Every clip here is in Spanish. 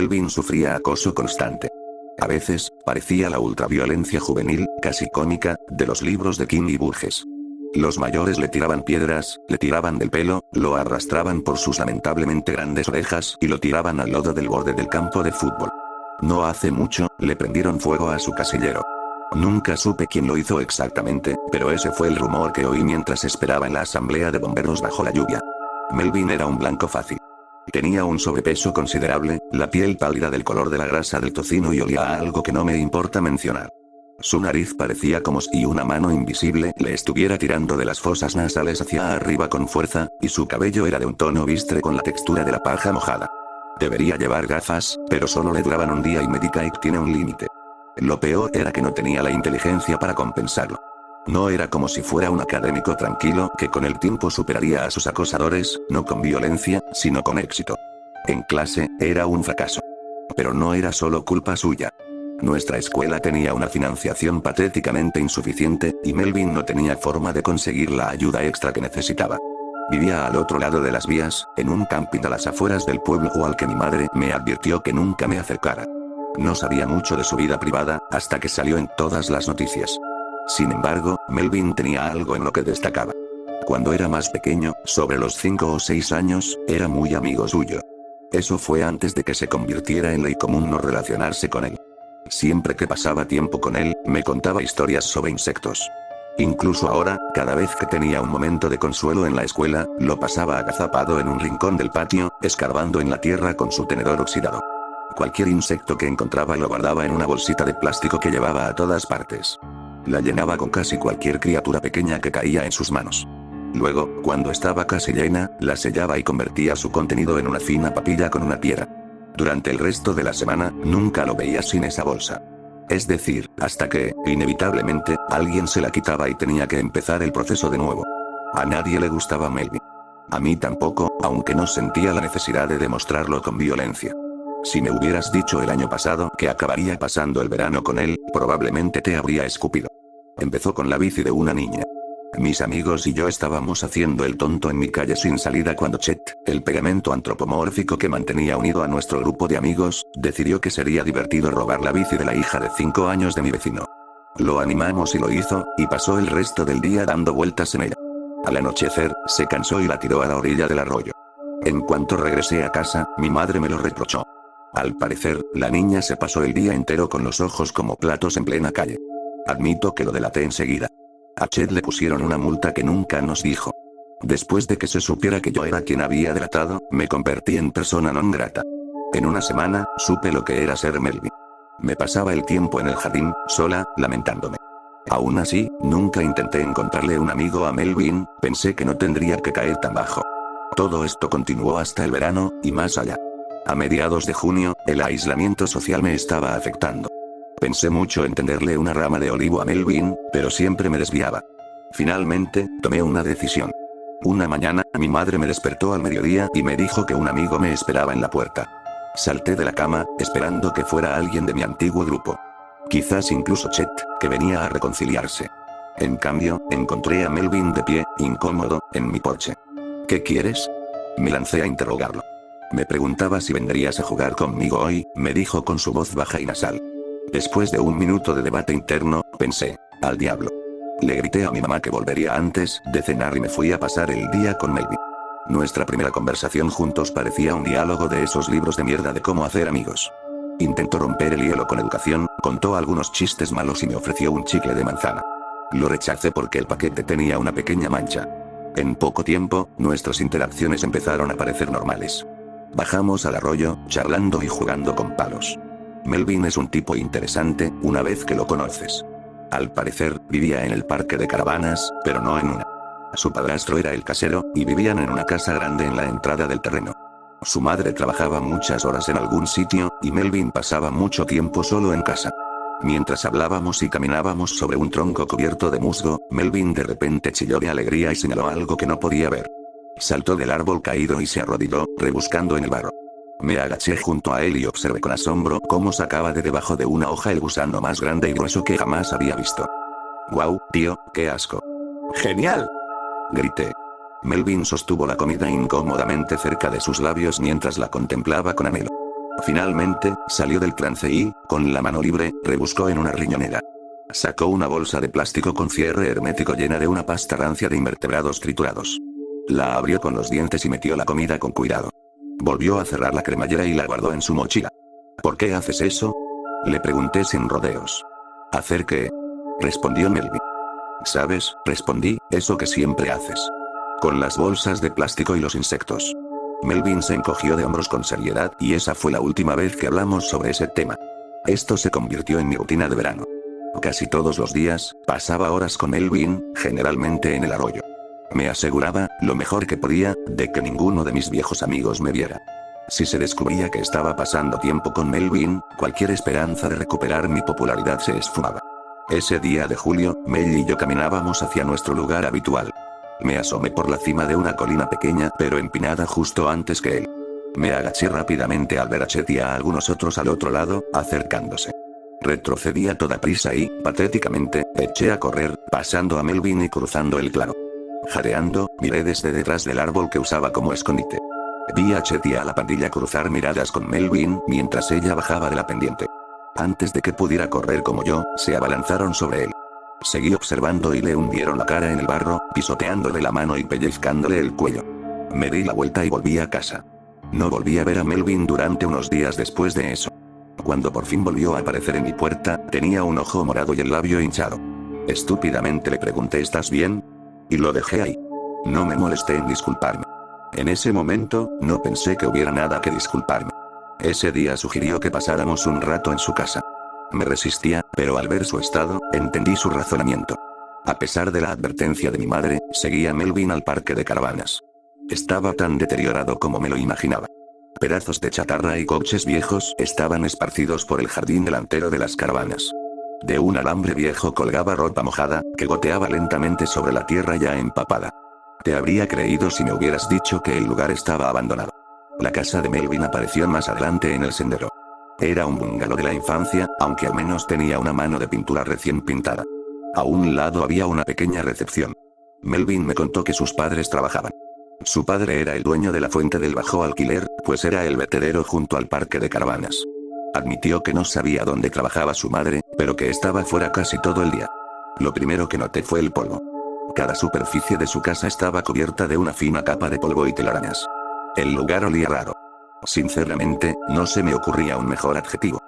Melvin sufría acoso constante. A veces, parecía la ultraviolencia juvenil, casi cómica, de los libros de King y Burgess. Los mayores le tiraban piedras, le tiraban del pelo, lo arrastraban por sus lamentablemente grandes orejas y lo tiraban al lodo del borde del campo de fútbol. No hace mucho, le prendieron fuego a su casillero. Nunca supe quién lo hizo exactamente, pero ese fue el rumor que oí mientras esperaba en la asamblea de bomberos bajo la lluvia. Melvin era un blanco fácil. Tenía un sobrepeso considerable, la piel pálida del color de la grasa del tocino y olía a algo que no me importa mencionar. Su nariz parecía como si una mano invisible le estuviera tirando de las fosas nasales hacia arriba con fuerza, y su cabello era de un tono bistre con la textura de la paja mojada. Debería llevar gafas, pero solo le duraban un día y Medicaid tiene un límite. Lo peor era que no tenía la inteligencia para compensarlo. No era como si fuera un académico tranquilo que con el tiempo superaría a sus acosadores, no con violencia, sino con éxito. En clase, era un fracaso. Pero no era solo culpa suya. Nuestra escuela tenía una financiación patéticamente insuficiente, y Melvin no tenía forma de conseguir la ayuda extra que necesitaba. Vivía al otro lado de las vías, en un camping a las afueras del pueblo al que mi madre me advirtió que nunca me acercara. No sabía mucho de su vida privada, hasta que salió en todas las noticias. Sin embargo, Melvin tenía algo en lo que destacaba. Cuando era más pequeño, sobre los 5 o 6 años, era muy amigo suyo. Eso fue antes de que se convirtiera en ley común no relacionarse con él. Siempre que pasaba tiempo con él, me contaba historias sobre insectos. Incluso ahora, cada vez que tenía un momento de consuelo en la escuela, lo pasaba agazapado en un rincón del patio, escarbando en la tierra con su tenedor oxidado. Cualquier insecto que encontraba lo guardaba en una bolsita de plástico que llevaba a todas partes. La llenaba con casi cualquier criatura pequeña que caía en sus manos. Luego, cuando estaba casi llena, la sellaba y convertía su contenido en una fina papilla con una piedra. Durante el resto de la semana, nunca lo veía sin esa bolsa. Es decir, hasta que, inevitablemente, alguien se la quitaba y tenía que empezar el proceso de nuevo. A nadie le gustaba Melvin. A mí tampoco, aunque no sentía la necesidad de demostrarlo con violencia. Si me hubieras dicho el año pasado que acabaría pasando el verano con él, probablemente te habría escupido. Empezó con la bici de una niña. Mis amigos y yo estábamos haciendo el tonto en mi calle sin salida cuando Chet, el pegamento antropomórfico que mantenía unido a nuestro grupo de amigos, decidió que sería divertido robar la bici de la hija de 5 años de mi vecino. Lo animamos y lo hizo, y pasó el resto del día dando vueltas en ella. Al anochecer, se cansó y la tiró a la orilla del arroyo. En cuanto regresé a casa, mi madre me lo reprochó. Al parecer, la niña se pasó el día entero con los ojos como platos en plena calle. Admito que lo delaté enseguida. A Chet le pusieron una multa que nunca nos dijo. Después de que se supiera que yo era quien había delatado, me convertí en persona non grata. En una semana, supe lo que era ser Melvin. Me pasaba el tiempo en el jardín, sola, lamentándome. Aún así, nunca intenté encontrarle un amigo a Melvin, pensé que no tendría que caer tan bajo. Todo esto continuó hasta el verano, y más allá. A mediados de junio, el aislamiento social me estaba afectando. Pensé mucho en tenderle una rama de olivo a Melvin, pero siempre me desviaba. Finalmente, tomé una decisión. Una mañana, mi madre me despertó al mediodía y me dijo que un amigo me esperaba en la puerta. Salté de la cama, esperando que fuera alguien de mi antiguo grupo. Quizás incluso Chet, que venía a reconciliarse. En cambio, encontré a Melvin de pie, incómodo, en mi porche. ¿Qué quieres? Me lancé a interrogarlo. Me preguntaba si vendrías a jugar conmigo hoy, me dijo con su voz baja y nasal. Después de un minuto de debate interno, pensé, al diablo. Le grité a mi mamá que volvería antes de cenar y me fui a pasar el día con Melvin. Nuestra primera conversación juntos parecía un diálogo de esos libros de mierda de cómo hacer amigos. Intentó romper el hielo con educación, contó algunos chistes malos y me ofreció un chicle de manzana. Lo rechacé porque el paquete tenía una pequeña mancha. En poco tiempo, nuestras interacciones empezaron a parecer normales. Bajamos al arroyo, charlando y jugando con palos. Melvin es un tipo interesante, una vez que lo conoces. Al parecer, vivía en el parque de caravanas, pero no en una. Su padrastro era el casero, y vivían en una casa grande en la entrada del terreno. Su madre trabajaba muchas horas en algún sitio, y Melvin pasaba mucho tiempo solo en casa. Mientras hablábamos y caminábamos sobre un tronco cubierto de musgo, Melvin de repente chilló de alegría y señaló algo que no podía ver. Saltó del árbol caído y se arrodilló, rebuscando en el barro. Me agaché junto a él y observé con asombro cómo sacaba de debajo de una hoja el gusano más grande y grueso que jamás había visto. «¡Guau, tío, qué asco!» «¡Genial!», grité. Melvin sostuvo la comida incómodamente cerca de sus labios mientras la contemplaba con anhelo. Finalmente, salió del trance y, con la mano libre, rebuscó en una riñonera. Sacó una bolsa de plástico con cierre hermético llena de una pasta rancia de invertebrados triturados. La abrió con los dientes y metió la comida con cuidado. Volvió a cerrar la cremallera y la guardó en su mochila. ¿Por qué haces eso? Le pregunté sin rodeos. ¿Hacer qué? Respondió Melvin. ¿Sabes? Respondí, eso que siempre haces. Con las bolsas de plástico y los insectos. Melvin se encogió de hombros con seriedad y esa fue la última vez que hablamos sobre ese tema. Esto se convirtió en mi rutina de verano. Casi todos los días, pasaba horas con Melvin, generalmente en el arroyo. Me aseguraba, lo mejor que podía, de que ninguno de mis viejos amigos me viera. Si se descubría que estaba pasando tiempo con Melvin, cualquier esperanza de recuperar mi popularidad se esfumaba. Ese día de julio, Mel y yo caminábamos hacia nuestro lugar habitual. Me asomé por la cima de una colina pequeña pero empinada justo antes que él. Me agaché rápidamente al ver a Chet y a algunos otros al otro lado, acercándose. Retrocedí a toda prisa y, patéticamente, eché a correr, pasando a Melvin y cruzando el claro. Jadeando, miré desde detrás del árbol que usaba como escondite. Vi a Chet y a la pandilla cruzar miradas con Melvin mientras ella bajaba de la pendiente. Antes de que pudiera correr como yo, se abalanzaron sobre él. Seguí observando y le hundieron la cara en el barro, pisoteándole la mano y pellizcándole el cuello. Me di la vuelta y volví a casa. No volví a ver a Melvin durante unos días después de eso. Cuando por fin volvió a aparecer en mi puerta, tenía un ojo morado y el labio hinchado. Estúpidamente le pregunté ¿estás bien? Y lo dejé ahí. No me molesté en disculparme. En ese momento, no pensé que hubiera nada que disculparme. Ese día sugirió que pasáramos un rato en su casa. Me resistía, pero al ver su estado, entendí su razonamiento. A pesar de la advertencia de mi madre, seguía a Melvin al parque de caravanas. Estaba tan deteriorado como me lo imaginaba. Pedazos de chatarra y coches viejos estaban esparcidos por el jardín delantero de las caravanas. De un alambre viejo colgaba ropa mojada, que goteaba lentamente sobre la tierra ya empapada. Te habría creído si me hubieras dicho que el lugar estaba abandonado. La casa de Melvin apareció más adelante en el sendero. Era un bungalow de la infancia, aunque al menos tenía una mano de pintura recién pintada. A un lado había una pequeña recepción. Melvin me contó que sus padres trabajaban. Su padre era el dueño de la fuente del bajo alquiler, pues era el vertedero junto al parque de caravanas. Admitió que no sabía dónde trabajaba su madre, pero que estaba fuera casi todo el día. Lo primero que noté fue el polvo. Cada superficie de su casa estaba cubierta de una fina capa de polvo y telarañas. El lugar olía raro. Sinceramente, no se me ocurría un mejor adjetivo.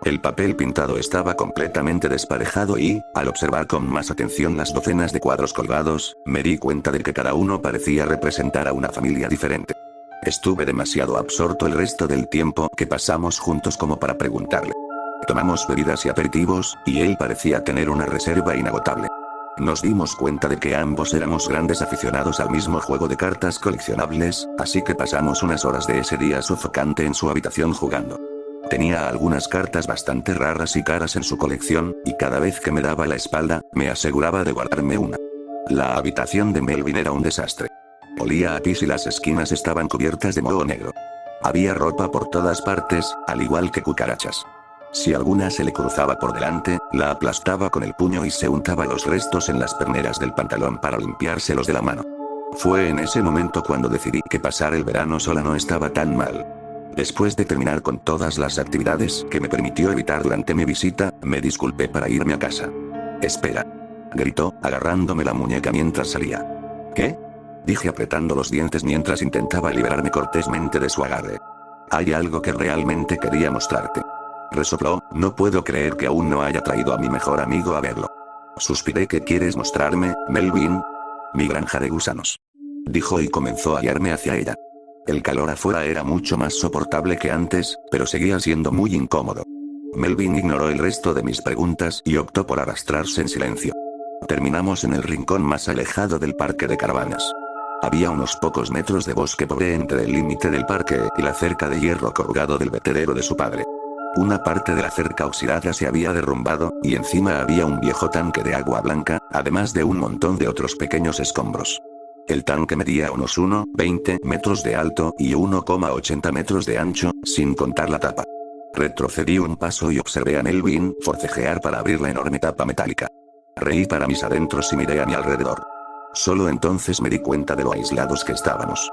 El papel pintado estaba completamente desparejado y, al observar con más atención las docenas de cuadros colgados, me di cuenta de que cada uno parecía representar a una familia diferente. Estuve demasiado absorto el resto del tiempo que pasamos juntos como para preguntarle. Tomamos bebidas y aperitivos, y él parecía tener una reserva inagotable. Nos dimos cuenta de que ambos éramos grandes aficionados al mismo juego de cartas coleccionables, así que pasamos unas horas de ese día sofocante en su habitación jugando. Tenía algunas cartas bastante raras y caras en su colección, y cada vez que me daba la espalda, me aseguraba de guardarme una. La habitación de Melvin era un desastre. Olía a pis y las esquinas estaban cubiertas de moho negro. Había ropa por todas partes, al igual que cucarachas. Si alguna se le cruzaba por delante, la aplastaba con el puño y se untaba los restos en las perneras del pantalón para limpiárselos de la mano. Fue en ese momento cuando decidí que pasar el verano sola no estaba tan mal. Después de terminar con todas las actividades que me permitió evitar durante mi visita, me disculpé para irme a casa. «Espera», gritó, agarrándome la muñeca mientras salía. «¿Qué?», dije apretando los dientes mientras intentaba liberarme cortésmente de su agarre. «Hay algo que realmente quería mostrarte». Resopló, no puedo creer que aún no haya traído a mi mejor amigo a verlo. Suspiré. «¿Qué quieres mostrarme, Melvin?» «Mi granja de gusanos», dijo y comenzó a guiarme hacia ella. El calor afuera era mucho más soportable que antes, pero seguía siendo muy incómodo. Melvin ignoró el resto de mis preguntas y optó por arrastrarse en silencio. Terminamos en el rincón más alejado del parque de caravanas. Había unos pocos metros de bosque pobre entre el límite del parque y la cerca de hierro corrugado del vertedero de su padre. Una parte de la cerca oxidada se había derrumbado, y encima había un viejo tanque de agua blanca, además de un montón de otros pequeños escombros. El tanque medía unos 1,20 metros de alto y 1,80 metros de ancho, sin contar la tapa. Retrocedí un paso y observé a Melvin forcejear para abrir la enorme tapa metálica. Reí para mis adentros y miré a mi alrededor. Solo entonces me di cuenta de lo aislados que estábamos.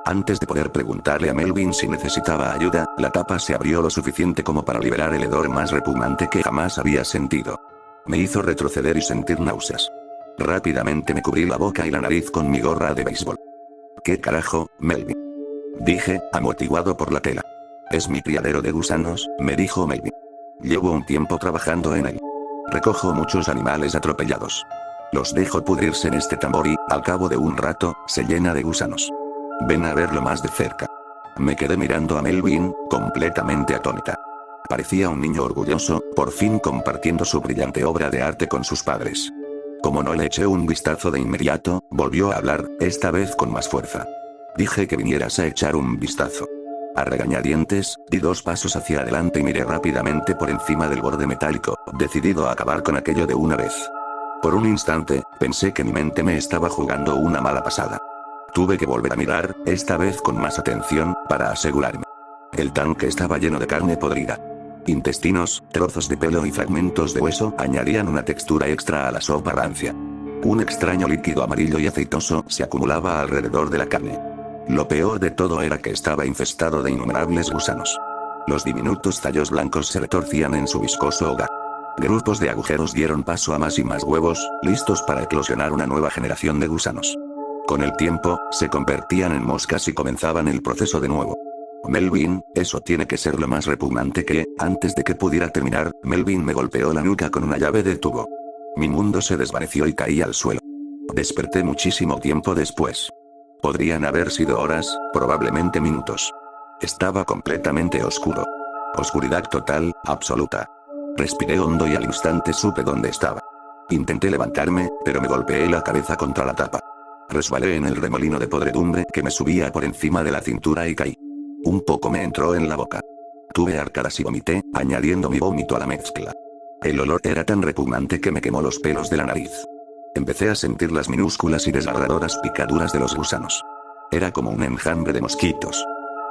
Antes de poder preguntarle a Melvin si necesitaba ayuda, la tapa se abrió lo suficiente como para liberar el hedor más repugnante que jamás había sentido. Me hizo retroceder y sentir náuseas. Rápidamente me cubrí la boca y la nariz con mi gorra de béisbol. ¿Qué carajo, Melvin?, dije, amortiguado por la tela. Es mi criadero de gusanos, me dijo Melvin. Llevo un tiempo trabajando en él. Recojo muchos animales atropellados. Los dejo pudrirse en este tambor y, al cabo de un rato, se llena de gusanos. Ven a verlo más de cerca. Me quedé mirando a Melvin, completamente atónita. Parecía un niño orgulloso, por fin compartiendo su brillante obra de arte con sus padres. Como no le eché un vistazo de inmediato, volvió a hablar, esta vez con más fuerza. Dije que vinieras a echar un vistazo. A regañadientes, di 2 pasos hacia adelante y miré rápidamente por encima del borde metálico, decidido a acabar con aquello de una vez. Por un instante, pensé que mi mente me estaba jugando una mala pasada. Tuve que volver a mirar, esta vez con más atención, para asegurarme. El tanque estaba lleno de carne podrida. Intestinos, trozos de pelo y fragmentos de hueso añadían una textura extra a la sopa rancia. Un extraño líquido amarillo y aceitoso se acumulaba alrededor de la carne. Lo peor de todo era que estaba infestado de innumerables gusanos. Los diminutos tallos blancos se retorcían en su viscoso hogar. Grupos de agujeros dieron paso a más y más huevos, listos para eclosionar una nueva generación de gusanos. Con el tiempo, se convertían en moscas y comenzaban el proceso de nuevo. Melvin, eso tiene que ser lo más repugnante que, antes de que pudiera terminar, Melvin me golpeó la nuca con una llave de tubo. Mi mundo se desvaneció y caí al suelo. Desperté muchísimo tiempo después. Podrían haber sido horas, probablemente minutos. Estaba completamente oscuro. Oscuridad total, absoluta. Respiré hondo y al instante supe dónde estaba. Intenté levantarme, pero me golpeé la cabeza contra la tapa. Resbalé en el remolino de podredumbre que me subía por encima de la cintura y caí. Un poco me entró en la boca. Tuve arcadas y vomité, añadiendo mi vómito a la mezcla. El olor era tan repugnante que me quemó los pelos de la nariz. Empecé a sentir las minúsculas y desgarradoras picaduras de los gusanos. Era como un enjambre de mosquitos.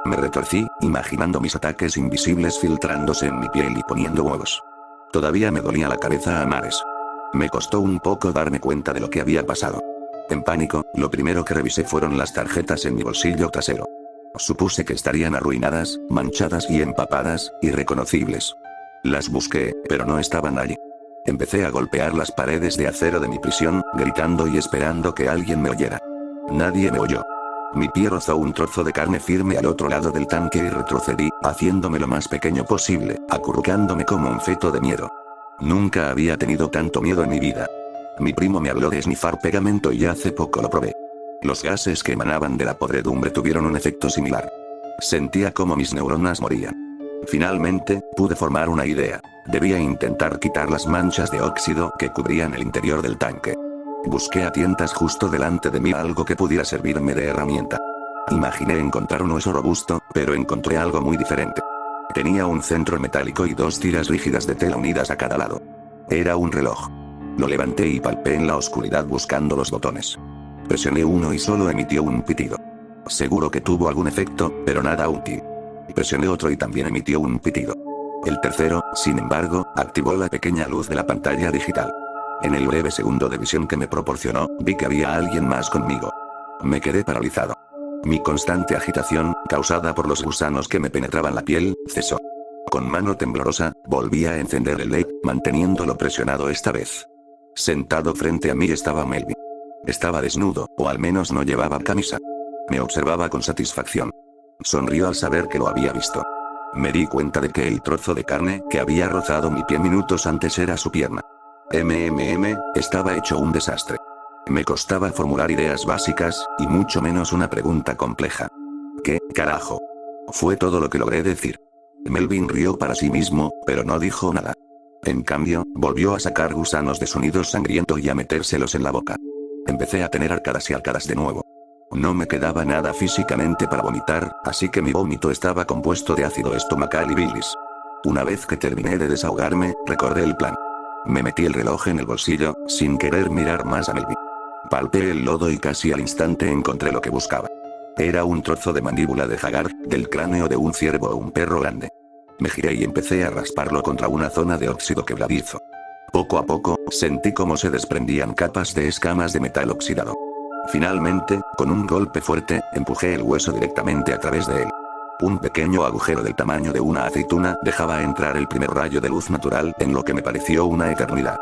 Me retorcí, imaginando mis ataques invisibles filtrándose en mi piel y poniendo huevos. Todavía me dolía la cabeza a mares. Me costó un poco darme cuenta de lo que había pasado. En pánico, lo primero que revisé fueron las tarjetas en mi bolsillo trasero. Supuse que estarían arruinadas, manchadas y empapadas, irreconocibles. Las busqué, pero no estaban allí. Empecé a golpear las paredes de acero de mi prisión, gritando y esperando que alguien me oyera. Nadie me oyó. Mi pie rozó un trozo de carne firme al otro lado del tanque y retrocedí, haciéndome lo más pequeño posible, acurrucándome como un feto de miedo. Nunca había tenido tanto miedo en mi vida. Mi primo me habló de esnifar pegamento y hace poco lo probé. Los gases que emanaban de la podredumbre tuvieron un efecto similar. Sentía como mis neuronas morían. Finalmente, pude formar una idea. Debía intentar quitar las manchas de óxido que cubrían el interior del tanque. Busqué a tientas justo delante de mí algo que pudiera servirme de herramienta. Imaginé encontrar un hueso robusto, pero encontré algo muy diferente. Tenía un centro metálico y 2 tiras rígidas de tela unidas a cada lado. Era un reloj. Lo levanté y palpé en la oscuridad buscando los botones. Presioné uno y solo emitió un pitido. Seguro que tuvo algún efecto, pero nada útil. Presioné otro y también emitió un pitido. El tercero, sin embargo, activó la pequeña luz de la pantalla digital. En el breve segundo de visión que me proporcionó, vi que había alguien más conmigo. Me quedé paralizado. Mi constante agitación, causada por los gusanos que me penetraban la piel, cesó. Con mano temblorosa, volví a encender el LED, manteniéndolo presionado esta vez. Sentado frente a mí estaba Melvin. Estaba desnudo, o al menos no llevaba camisa. Me observaba con satisfacción. Sonrió al saber que lo había visto. Me di cuenta de que el trozo de carne que había rozado mi pie minutos antes era su pierna. Estaba hecho un desastre. Me costaba formular ideas básicas, y mucho menos una pregunta compleja. ¿Qué carajo? Fue todo lo que logré decir. Melvin rió para sí mismo, pero no dijo nada. En cambio, volvió a sacar gusanos de su nido sangriento y a metérselos en la boca. Empecé a tener arcadas y arcadas de nuevo. No me quedaba nada físicamente para vomitar, así que mi vómito estaba compuesto de ácido estomacal y bilis. Una vez que terminé de desahogarme, recordé el plan. Me metí el reloj en el bolsillo, sin querer mirar más a Melvin. Palpé el lodo y casi al instante encontré lo que buscaba. Era un trozo de mandíbula de jaguar, del cráneo de un ciervo o un perro grande. Me giré y empecé a rasparlo contra una zona de óxido quebradizo. Poco a poco, sentí cómo se desprendían capas de escamas de metal oxidado. Finalmente, con un golpe fuerte, empujé el hueso directamente a través de él. Un pequeño agujero del tamaño de una aceituna dejaba entrar el primer rayo de luz natural en lo que me pareció una eternidad.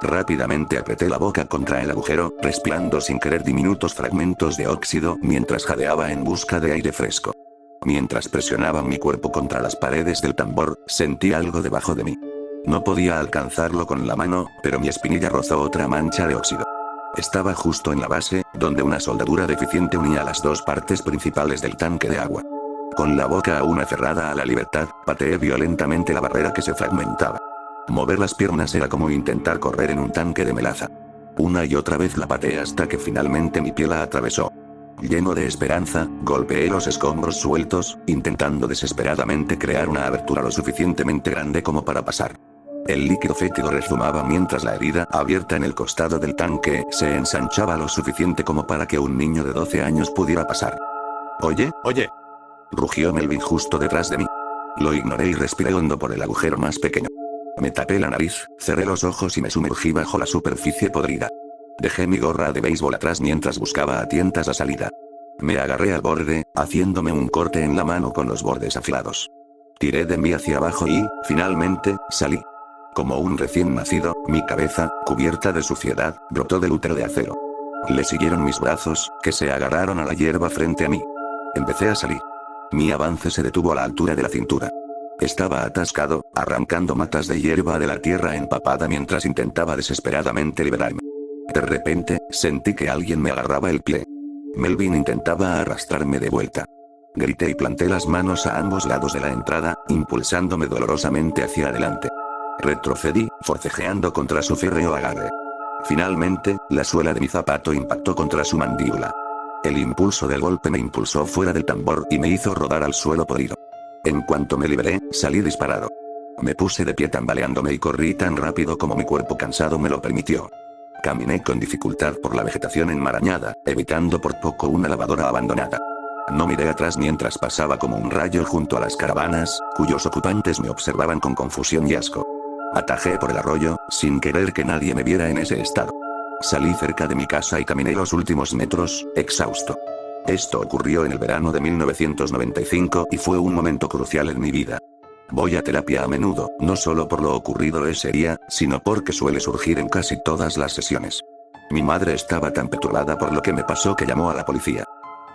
Rápidamente apreté la boca contra el agujero, respirando sin querer diminutos fragmentos de óxido mientras jadeaba en busca de aire fresco. Mientras presionaba mi cuerpo contra las paredes del tambor, sentí algo debajo de mí. No podía alcanzarlo con la mano, pero mi espinilla rozó otra mancha de óxido. Estaba justo en la base, donde una soldadura deficiente unía las dos partes principales del tanque de agua. Con la boca aún aferrada a la libertad, pateé violentamente la barrera que se fragmentaba. Mover las piernas era como intentar correr en un tanque de melaza. Una y otra vez la pateé hasta que finalmente mi piel la atravesó. Lleno de esperanza, golpeé los escombros sueltos, intentando desesperadamente crear una abertura lo suficientemente grande como para pasar. El líquido fétido rezumaba mientras la herida abierta en el costado del tanque se ensanchaba lo suficiente como para que un niño de 12 años pudiera pasar. «Oye, oye», rugió Melvin justo detrás de mí. Lo ignoré y respiré hondo por el agujero más pequeño. Me tapé la nariz, cerré los ojos y me sumergí bajo la superficie podrida. Dejé mi gorra de béisbol atrás mientras buscaba a tientas la salida. Me agarré al borde, haciéndome un corte en la mano con los bordes afilados. Tiré de mí hacia abajo y, finalmente, salí. Como un recién nacido, mi cabeza, cubierta de suciedad, brotó del útero de acero. Le siguieron mis brazos, que se agarraron a la hierba frente a mí. Empecé a salir. Mi avance se detuvo a la altura de la cintura. Estaba atascado, arrancando matas de hierba de la tierra empapada mientras intentaba desesperadamente liberarme. De repente, sentí que alguien me agarraba el pie. Melvin intentaba arrastrarme de vuelta. Grité y planté las manos a ambos lados de la entrada, impulsándome dolorosamente hacia adelante. Retrocedí, forcejeando contra su férreo agarre. Finalmente, la suela de mi zapato impactó contra su mandíbula. El impulso del golpe me impulsó fuera del tambor y me hizo rodar al suelo podrido. En cuanto me liberé, salí disparado. Me puse de pie tambaleándome y corrí tan rápido como mi cuerpo cansado me lo permitió. Caminé con dificultad por la vegetación enmarañada, evitando por poco una lavadora abandonada. No miré atrás mientras pasaba como un rayo junto a las caravanas, cuyos ocupantes me observaban con confusión y asco. Atajé por el arroyo, sin querer que nadie me viera en ese estado. Salí cerca de mi casa y caminé los últimos metros, exhausto. Esto ocurrió en el verano de 1995 y fue un momento crucial en mi vida. Voy a terapia a menudo, no solo por lo ocurrido ese día, sino porque suele surgir en casi todas las sesiones. Mi madre estaba tan perturbada por lo que me pasó que llamó a la policía.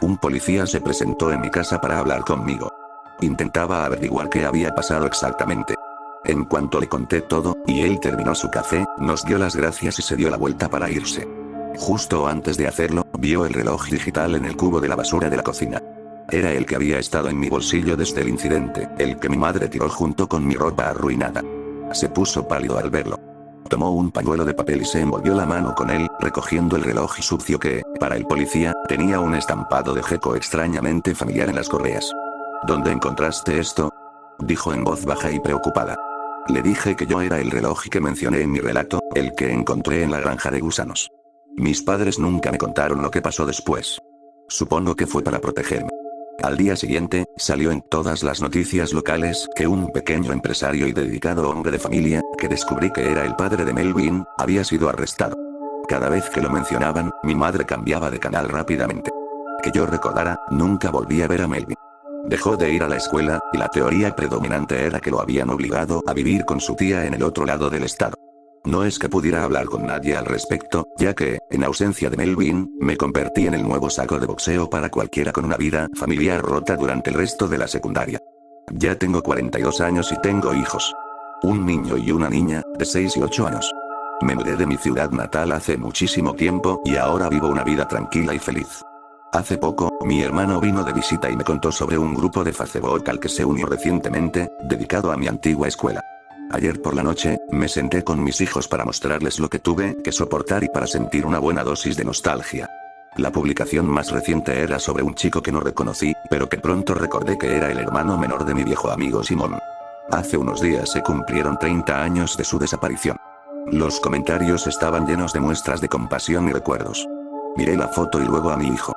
Un policía se presentó en mi casa para hablar conmigo. Intentaba averiguar qué había pasado exactamente. En cuanto le conté todo, y él terminó su café, nos dio las gracias y se dio la vuelta para irse. Justo antes de hacerlo, vio el reloj digital en el cubo de la basura de la cocina. Era el que había estado en mi bolsillo desde el incidente, el que mi madre tiró junto con mi ropa arruinada. Se puso pálido al verlo. Tomó un pañuelo de papel y se envolvió la mano con él, recogiendo el reloj sucio que, para el policía, tenía un estampado de gecko extrañamente familiar en las correas. ¿Dónde encontraste esto?, dijo en voz baja y preocupada. Le dije que yo era el reloj que mencioné en mi relato, el que encontré en la granja de gusanos. Mis padres nunca me contaron lo que pasó después. Supongo que fue para protegerme. Al día siguiente, salió en todas las noticias locales que un pequeño empresario y dedicado hombre de familia, que descubrí que era el padre de Melvin, había sido arrestado. Cada vez que lo mencionaban, mi madre cambiaba de canal rápidamente. Que yo recordara, nunca volví a ver a Melvin. Dejó de ir a la escuela, y la teoría predominante era que lo habían obligado a vivir con su tía en el otro lado del estado. No es que pudiera hablar con nadie al respecto, ya que, en ausencia de Melvin, me convertí en el nuevo saco de boxeo para cualquiera con una vida familiar rota durante el resto de la secundaria. Ya tengo 42 años y tengo hijos. Un niño y una niña, de 6 y 8 años. Me mudé de mi ciudad natal hace muchísimo tiempo y ahora vivo una vida tranquila y feliz. Hace poco, mi hermano vino de visita y me contó sobre un grupo de Facebook al que se unió recientemente, dedicado a mi antigua escuela. Ayer por la noche, me senté con mis hijos para mostrarles lo que tuve que soportar y para sentir una buena dosis de nostalgia. La publicación más reciente era sobre un chico que no reconocí, pero que pronto recordé que era el hermano menor de mi viejo amigo Simón. Hace unos días se cumplieron 30 años de su desaparición. Los comentarios estaban llenos de muestras de compasión y recuerdos. Miré la foto y luego a mi hijo.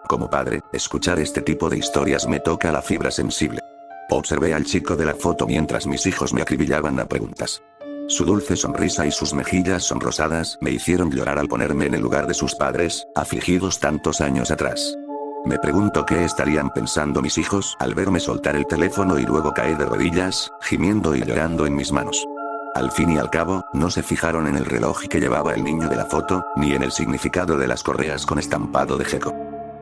Como padre, escuchar este tipo de historias me toca la fibra sensible. Observé al chico de la foto mientras mis hijos me acribillaban a preguntas. Su dulce sonrisa y sus mejillas sonrosadas me hicieron llorar al ponerme en el lugar de sus padres, afligidos tantos años atrás. Me pregunto qué estarían pensando mis hijos al verme soltar el teléfono y luego caer de rodillas, gimiendo y llorando en mis manos. Al fin y al cabo, no se fijaron en el reloj que llevaba el niño de la foto, ni en el significado de las correas con estampado de Jacob.